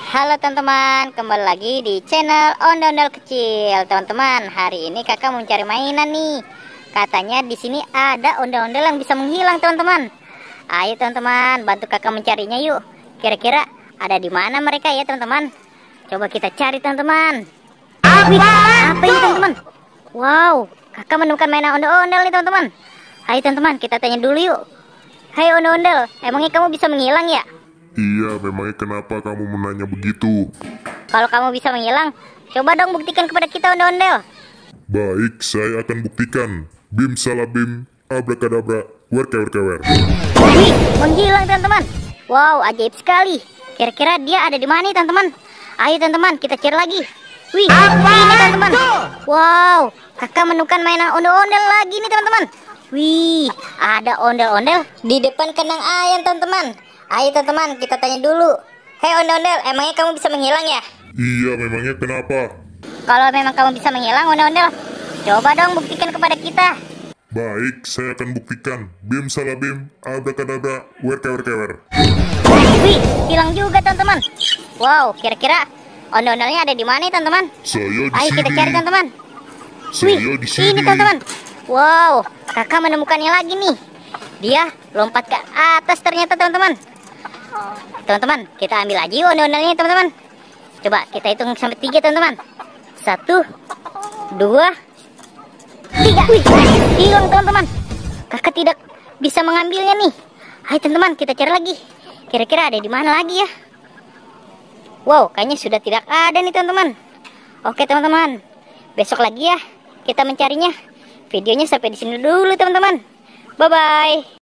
Halo teman-teman, kembali lagi di channel Ondel-Ondel Kecil. Teman-teman, hari ini kakak mau cari mainan nih. Katanya di sini ada ondel-ondel yang bisa menghilang, teman-teman. Ayo teman-teman, bantu kakak mencarinya yuk. Kira-kira ada di mana mereka ya teman-teman? Coba kita cari teman-teman. Apa ini teman-teman? Wow, kakak menemukan mainan ondel-ondel nih teman-teman. Ayo teman-teman, kita tanya dulu yuk. Hai ondel-ondel, emangnya kamu bisa menghilang ya? Iya, memangnya kenapa kamu menanya begitu? Kalau kamu bisa menghilang, coba dong buktikan kepada kita ondel-ondel. Baik, saya akan buktikan. Bim salabim, abrakadabra, werkewer-kewer. Wih, menghilang teman-teman. Wow, ajaib sekali. Kira-kira dia ada di mana nih teman-teman? Ayo teman-teman, kita cari lagi. Wih, ini teman-teman. Wow, kakak menemukan mainan ondel-ondel lagi nih teman-teman. Wih, ada ondel-ondel di depan kandang ayam teman-teman. Ayo teman-teman, kita tanya dulu. Hei ondel-ondel, emangnya kamu bisa menghilang ya? Iya, memangnya kenapa? Kalau memang kamu bisa menghilang ondel-ondel, coba dong buktikan kepada kita. Baik, saya akan buktikan. Bim salabim, abrakadabra, werkewer-kewer. Wih, hilang juga teman-teman. Wow, kira-kira ondel-ondelnya ada di mana teman-teman? Saya di Ayo kita sini. cari teman-teman. Saya Wih, di sini. ini teman-teman. Wow, kakak menemukannya lagi nih. Dia lompat ke atas ternyata teman-teman. Teman-teman, kita ambil aja yuk ondel-ondelnya teman-teman. Coba kita hitung sampai 3 teman-teman. 1, 2, 3. Wih, hilang teman-teman. Kakak tidak bisa mengambilnya nih. Ayo teman-teman, kita cari lagi. Kira-kira ada di mana lagi ya? Wow, kayaknya sudah tidak ada nih teman-teman. Oke teman-teman, besok lagi ya kita mencarinya. Videonya sampai di sini dulu teman-teman. Bye-bye.